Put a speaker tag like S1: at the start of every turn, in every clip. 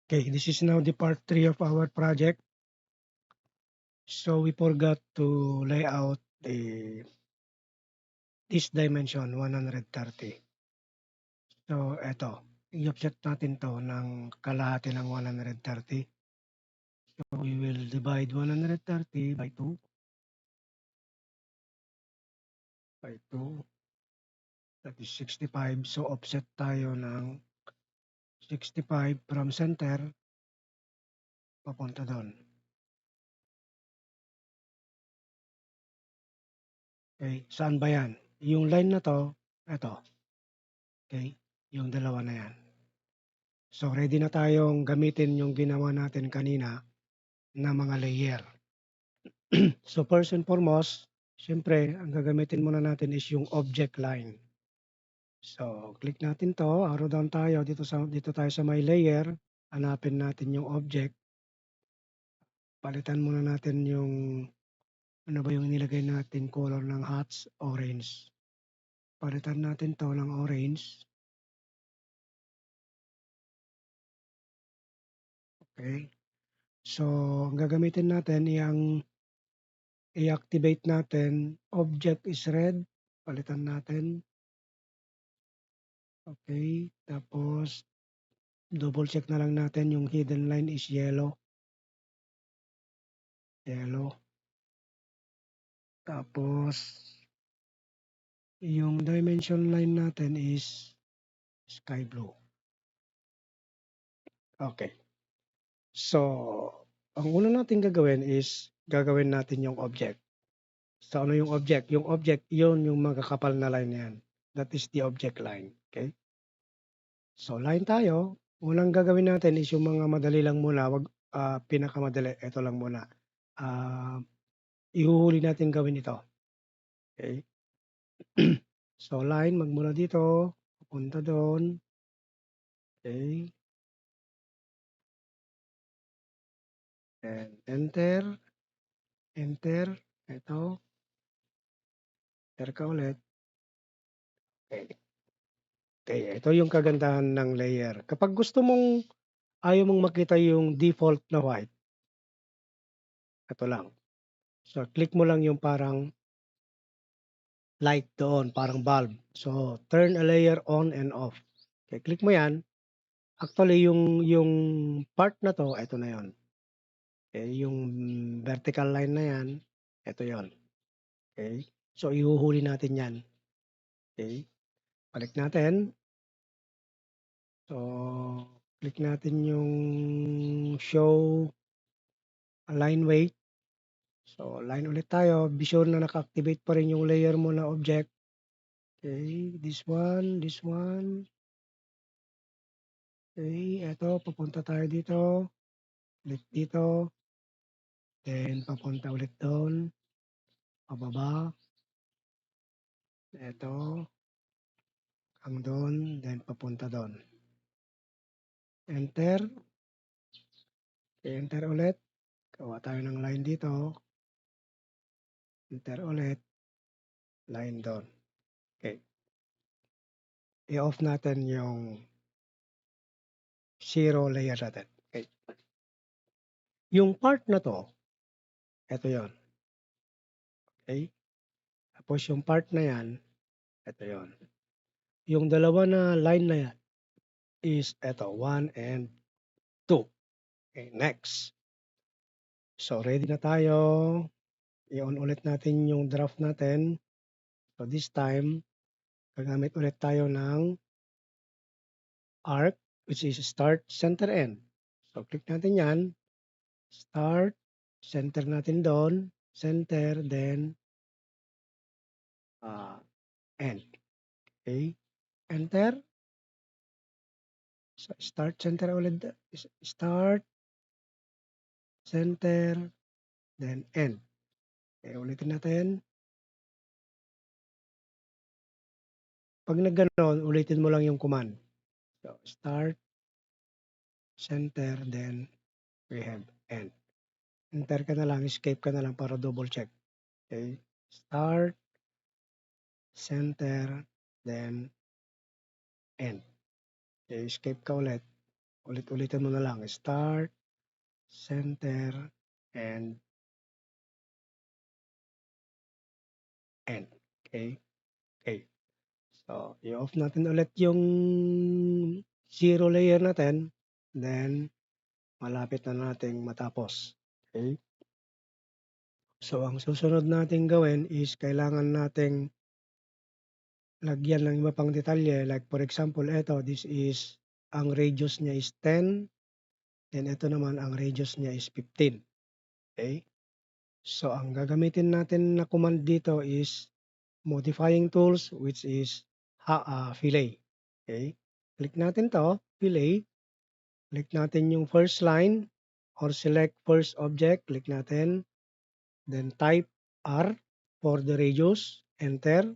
S1: Okay, this is now the part 3 of our project. So we forgot to lay out this dimension 130. So eto, i-offset natin to ng kalahati ng 130. So we will divide 130 by 2. That is 65. So offset tayo ng 65 from center papunta doon. Okay, saan ba yan? Yung line na to, eto. Okay, yung dalawa na yan. So ready na tayong gamitin yung ginawa natin kanina na mga layer. So first and foremost, syempre, ang gagamitin muna natin is yung object line. So click natin to, arrow down tayo dito tayo sa my layer, hanapin natin yung object. Palitan muna natin yung ano ba yung nilagay natin color ng hats, orange. Palitan natin to ng orange. Okay. So ang gagamitin natin yung i-activate natin object is red, palitan natin. Okay, tapos double check na lang natin yung hidden line is yellow. Tapos yung dimension line natin is sky blue. Okay. So, ang una natin gagawin is gagawin natin yung object. So, ano yung object? Yung object, yun yung magkakapal na line na yan. That is the object line. Okay? So, line tayo. Unang gagawin natin is yung mga madali lang muna. Wag pinakamadali. Ito lang muna. Ihuhuli natin gawin ito. Okay? So, line, magmula dito. Punta doon. Okay? And enter. Enter. Ito. Enter ka ulit. Okay. Okay, ito yung kagandahan ng layer. Kapag gusto mong ayaw mong makita yung default na white, ito lang. So, click mo lang yung parang light doon, parang bulb. So, turn a layer on and off. Okay, click mo yan. Actually, yung part na to, ito na yon. Okay, yung vertical line na yan, ito yon. Okay, so ihuhuli natin yan. Okay, balik natin. So, click natin yung show align weight. So, line ulit tayo. Be sure na naka-activate pa rin yung layer mo na object. Okay, this one, this one. Okay, eto, papunta tayo dito. Click dito. Then, papunta ulit doon. Pababa. Eto. Hanggang doon. Then, papunta doon. Enter. Okay, enter ulit. Gawa tayo ng line dito. Enter ulit. Line doon. Okay. I-off natin yung zero layer natin. Okay. Yung part na to, eto yon. Okay. Tapos yung part na yan, ito yon. Yung dalawa na line na yan is ito, 1 and 2. Okay, next. So, ready na tayo. I-on ulit natin yung draft natin. So, this time, gagamit ulit tayo ng arc, which is start, center, end. So, click natin yan. Start, center natin doon. Center, then end. Okay. Enter. So, start, center ulit. Start, center, then end. Okay, ulitin natin. Pag nagganon, ulitin mo lang yung command. So, start, center, then we have end. Enter ka na lang, escape ka na lang para double check. Okay. Start, center, then end. Okay, escape ka ulit. Ulit-ulitin mo na lang. Start, center, and end. Okay? Okay. So, i-off natin ulit yung zero layer natin. Then, malapit na nating matapos. Okay? So, ang susunod nating gawin is kailangan nating lagyan ng iba pang detalye. Like for example, this is, ang radius niya is 10. Then ito naman, ang radius niya is 15. Okay? So, ang gagamitin natin na command dito is modifying tools, which is fillet. Okay? Click natin to, fillet. Click natin yung first line or select first object. Click natin. Then type R for the radius. Enter.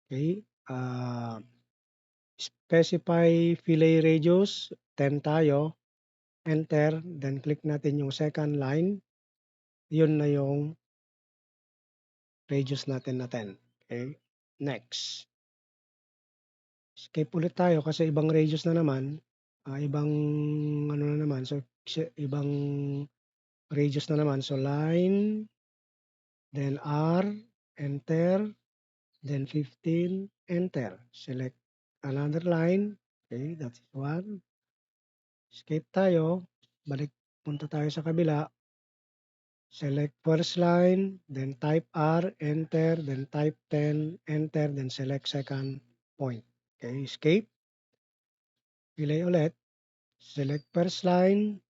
S1: Okay. Specify fillet radius. 10 tayo. Enter. Then click natin yung second line. Yun na yung radius natin na 10. Okay. Next. Skip ulit tayo kasi ibang radius na naman. Ibang ano na naman. So, ibang radius na naman. So, line, then R, enter, then 15, enter. Select another line. Okay, that's one. Skip tayo. Balik, punta tayo sa kabila. Select first line, then type R, enter, then type 10, enter, then select second point. Okay, escape. Pilay ulit. Select first line,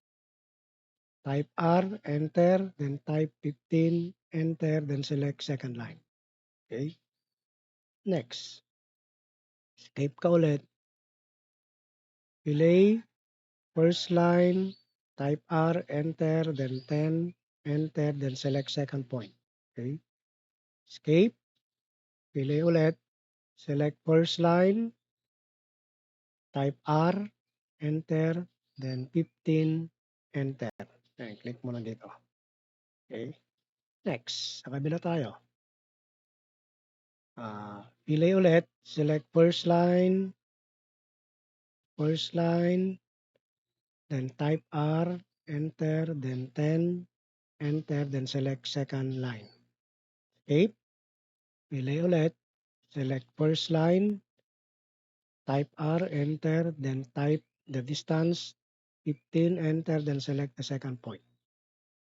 S1: type R, enter, then type 15, enter, then select second line. Okay. Next. Escape ka ulit. Pilay, first line, type R, enter, then 10, enter, then select second point. Okay. Escape. Pilay ulit. Select first line, type R, enter, then 15, enter. Okay, click mo na dito. Okay. Next. Sa kabila tayo. Pilay ulit. Select first line, then type R, enter, then 10, enter, then select second line. Escape. Pilay ulit. Select first line, type R, enter, then type the distance, 15, enter, then select the second point.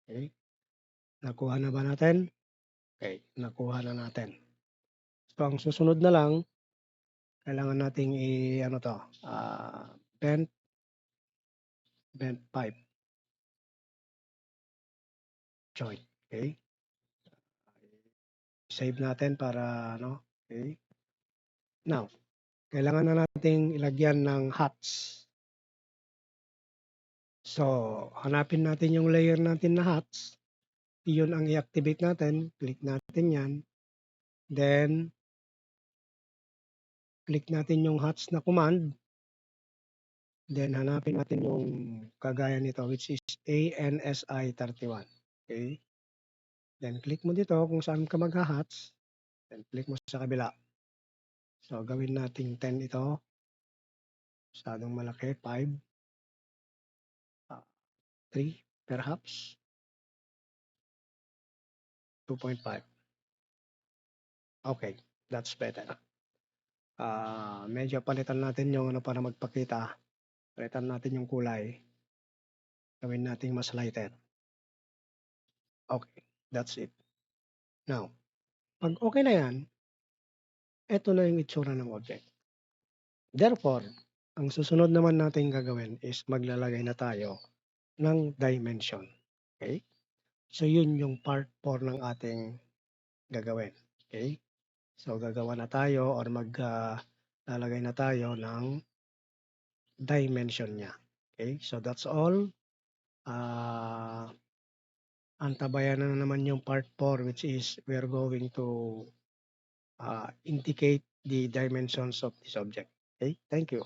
S1: Okay. Nakuha na ba natin? Okay. Nakuha na natin. So, ang susunod na lang, kailangan nating bend pipe joint. Okay. Save natin para okay. Now, kailangan na nating ilagyan ng hats. So, hanapin natin yung layer natin na hats. Iyon ang i-activate natin. Click natin yan. Then, click natin yung hats na command. Then, hanapin natin yung kagaya nito, which is ANSI31. Okay. Then, click mo dito kung saan ka mag-hats. Then, click mo sa kabila. So, gawin natin 10 ito. Masyadong malaki. 5. 3 perhaps. 2.5. Okay, that's better. Medyo palitan natin yung para magpakita. Palitan natin yung kulay. Gawin natin mas lighter. Okay, that's it. Now, pag okay na yan, ito na yung itsura ng object. Therefore, ang susunod naman natin gagawin is maglalagay na tayo ng dimension. Okay? So, yun yung part 4 ng ating gagawin. Okay? So, gagawa na tayo or maglalagay na tayo ng dimension niya. Okay? So, that's all. Antabayan na naman yung part 4, which is we're going to indicate the dimensions of this object. Okay? Thank you.